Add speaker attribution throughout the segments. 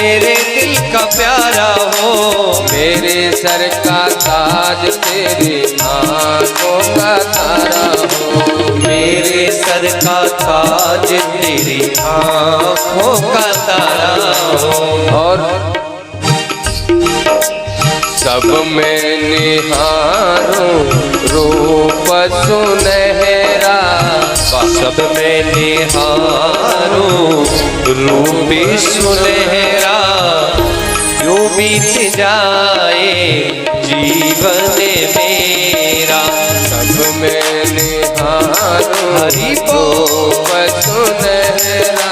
Speaker 1: मेरे दिल का प्यारा हो, मेरे सर का ताज तेरी आंखों का तारा हो, मेरे सर का ताज तेरी आंखों का तारा हो। और सब में निहारूं रूप सुनहरा, सब में निहारूं रूप सुनहरा, यूं बीत जाए जीवन मेरा। सब में निहारूं रूप सुनहरा,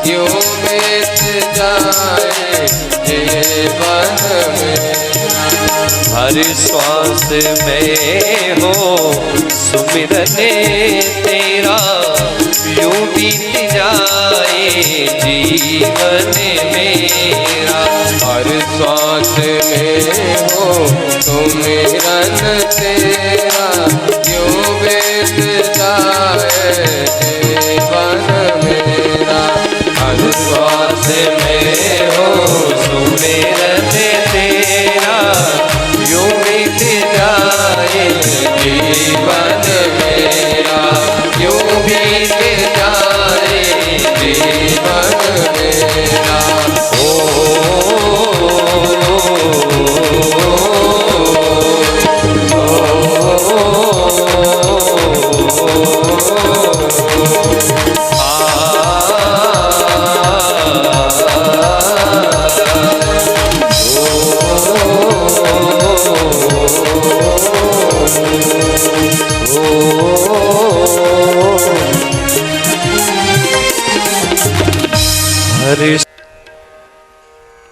Speaker 1: यूं बीत जाए जीवन मेरा। हर श्वास में हो सुमिरन तेरा, यूं बीत जाए जीवन मेरा। हर श्वास में हो सुमिरन तेरा, यूं बीत जाए जीवन मेरा। हर श्वास में हो सुमिरन तेरा, यूं बीत जाए जीवन मेरा, यूं बीत जाए जीवन मेरा।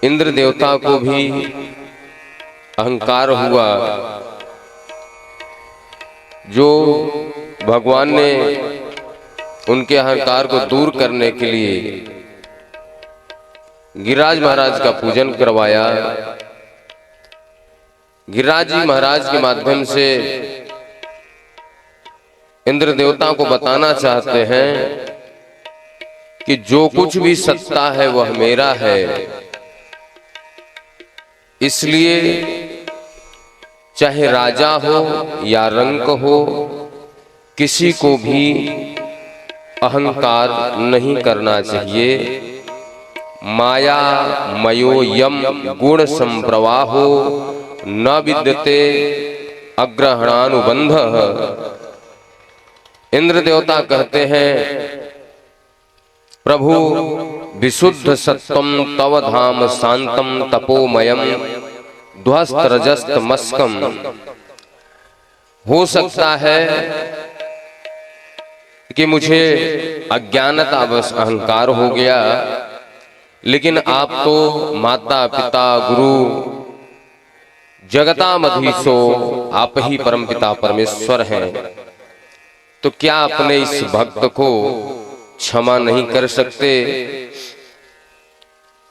Speaker 1: इंद्र देवता को भी अहंकार हुआ, जो भगवान ने उनके अहंकार को दूर करने के लिए गिरिराज महाराज का पूजन करवाया। गिरिराज जी महाराज के माध्यम से इंद्र देवता को बताना चाहते हैं कि जो कुछ भी सत्ता है वह मेरा है, इसलिए चाहे राजा हो या रंक हो, किसी को भी अहंकार नहीं करना चाहिए। माया मयोयम गुण संप्रवाहो न विद्यते अग्रहणानुबंध। इंद्र देवता कहते हैं, प्रभु विशुद्ध सत्वम तव धाम शांतम तपोमयम ध्वस्त रजस्त मस्कम। हो सकता है कि मुझे अज्ञानतावश अहंकार हो गया, लेकिन आप तो माता पिता गुरु जगतामधीशो, आप ही परमपिता परमेश्वर हैं, तो क्या अपने इस भक्त को क्षमा नहीं कर सकते?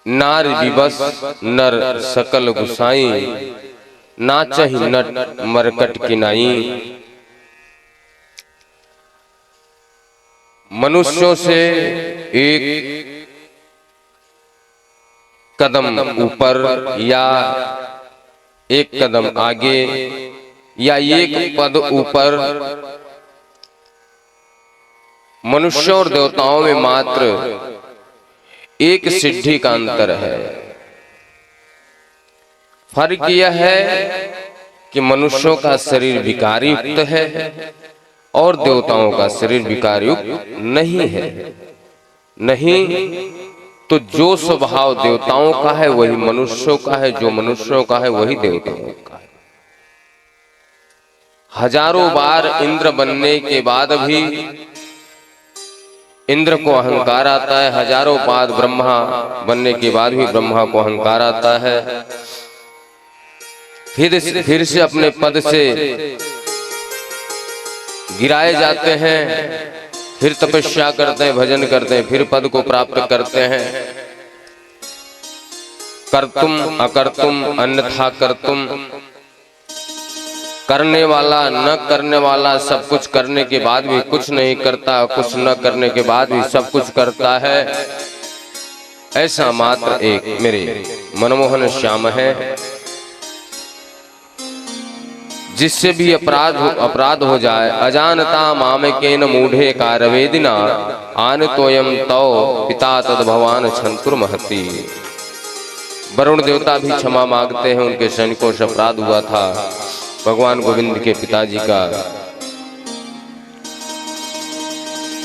Speaker 1: नार विवश नर सकल गुसाई, नाचहि नट मरकट किनाई। मनुष्यों से एक कदम ऊपर या एक कदम आगे या एक पद ऊपर मनुष्यों और देवताओं में मात्र एक सिद्धि का अंतर है। फर्क यह है कि मनुष्यों का शरीर विकार युक्त है और देवताओं का शरीर विकार युक्त नहीं है। नहीं तो जो स्वभाव देवताओं का है वही मनुष्यों का है, जो मनुष्यों का है वही देवताओं का है। हजारों बार इंद्र बनने के बाद भी इंद्र को अहंकार आता है, हजारों बार ब्रह्मा बनने के बाद भी ब्रह्मा को अहंकार आता है। फिर से अपने पद से गिराए जाते हैं, फिर तपस्या करते हैं, भजन करते हैं, फिर पद को प्राप्त करते हैं। कर्तुम अकर्तुम अन्यथा कर्तुम, करने वाला न करने वाला, सब कुछ करने के बाद भी कुछ नहीं करता, कुछ न करने के बाद भी सब कुछ करता है। ऐसा मात्र एक मेरे मनमोहन श्याम है, जिससे भी अपराध हो जाए। अजानता मामकेन मूढ़े कारवेदिना आन तोयम तौ पिता तद भवान छंतुर महती। वरुण देवता भी क्षमा मांगते हैं, उनके सैनिकों से अपराध हुआ था भगवान गोविंद के पिताजी का।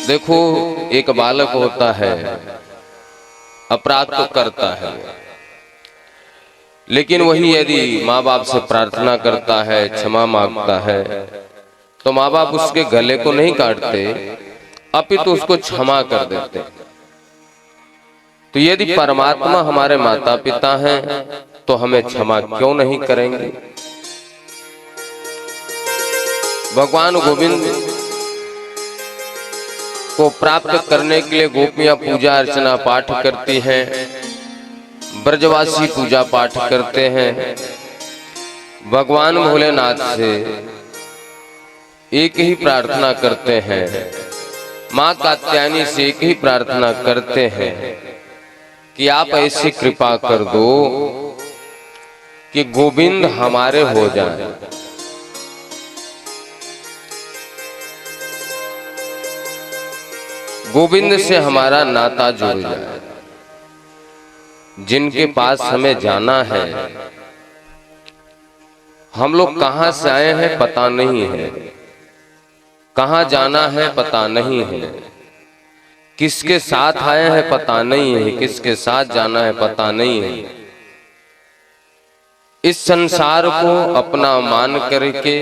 Speaker 1: देखो, एक बालक होता है, अपराध तो करता है, लेकिन वही यदि माँ बाप से प्रार्थना करता है, क्षमा मांगता है, तो माँ बाप उसके गले को नहीं काटते, अपितु उसको क्षमा कर देते। तो यदि परमात्मा हमारे माता पिता हैं, तो हमें क्षमा क्यों नहीं करेंगे? भगवान गोविंद को प्राप्त करने के लिए गोपियां पूजा अर्चना पाठ करती हैं, ब्रजवासी पूजा पाठ करते हैं। भगवान भोलेनाथ से एक ही प्रार्थना करते हैं, माँ कात्यायनी से एक ही प्रार्थना करते हैं कि आप ऐसी कृपा कर दो कि गोविंद हमारे हो जाएं। गोविंद से हमारा नाता जुड़ जाए। जिनके पास हमें जाना है, हम लोग कहां से आए हैं पता नहीं है, कहां जाना है पता नहीं है, किसके साथ आए हैं पता नहीं है, किसके साथ जाना है पता नहीं है। इस संसार को अपना मान करके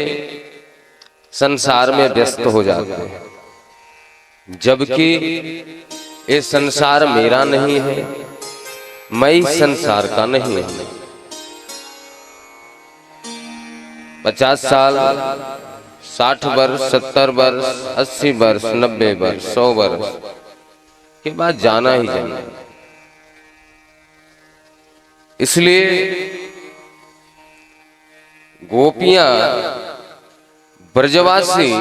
Speaker 1: संसार में व्यस्त हो जाते हैं, जबकि ये संसार मेरा नहीं है, मैं इस संसार का नहीं हूं। 50 साल, 60 वर्ष, 70 वर्ष, 80 वर्ष, 90 वर्ष, 100 वर्ष के बाद जाना ही जाना। इसलिए गोपियां, ब्रजवासी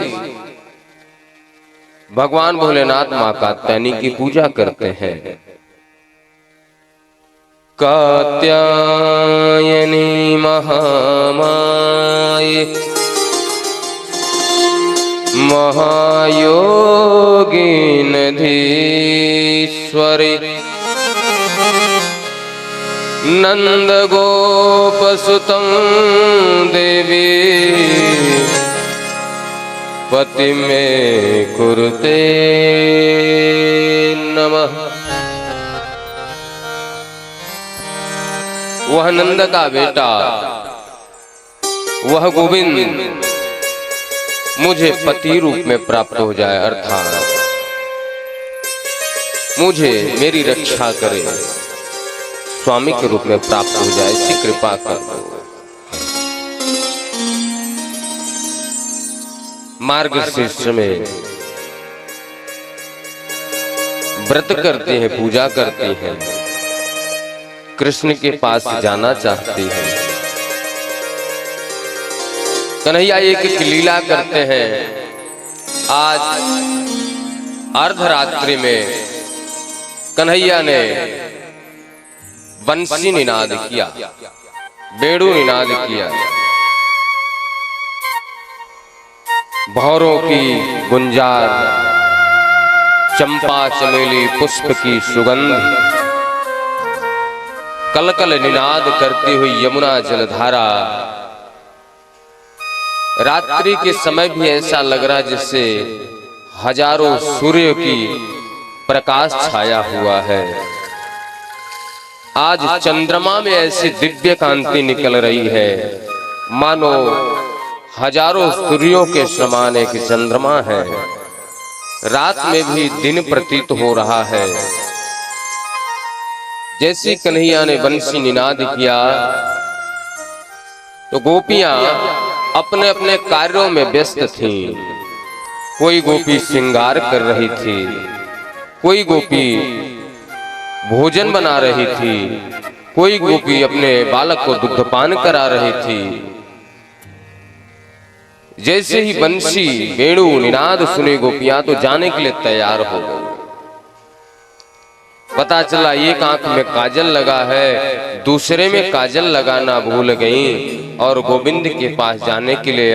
Speaker 1: भगवान भोलेनाथ माँ कात्यायनी की पूजा करते हैं। कात्यायनी महामाये महायोगिनधीश्वरी नंद गोपसुतं देवी पति में कुरुते नमः। वह नंद का बेटा, वह गोविंद मुझे पति रूप में प्राप्त हो जाए, अर्थात मुझे मेरी रक्षा करे, स्वामी के रूप में प्राप्त हो जाए, ऐसी कृपा कर दो। मार्गशीर्ष में व्रत करते हैं, पूजा करती हैं, कृष्ण के पास जाना चाहती हैं। कन्हैया एक लीला करते हैं। आज अर्धरात्रि में कन्हैया ने बंसी निनाद किया, बेड़ू निनाद किया, भौरों की गुंजार, चंपा चमेली पुष्प की सुगंध, कलकल निनाद करती हुई यमुना जलधारा। रात्रि के समय भी ऐसा लग रहा जैसे हजारों सूर्य की प्रकाश छाया हुआ है। आज चंद्रमा में ऐसी दिव्य कांति निकल रही है, मानो हजारों सूर्यों के समान एक चंद्रमा है। रात में भी दिन प्रतीत हो रहा है। जैसे कन्हैया ने बंसी निनाद किया तो गोपियां अपने अपने कार्यों में व्यस्त थीं। कोई गोपी श्रृंगार कर रही थी, कोई गोपी भोजन बना रही थी, कोई गोपी अपने बालक को दुग्धपान करा रही थी। जैसे ही बंसी वेणु निनाद सुने गोपियां तो जाने के लिए तैयार हो गई। पता चला एक आंख में काजल लगा है, दूसरे में काजल लगाना भूल गई और गोविंद के पास जाने के लिए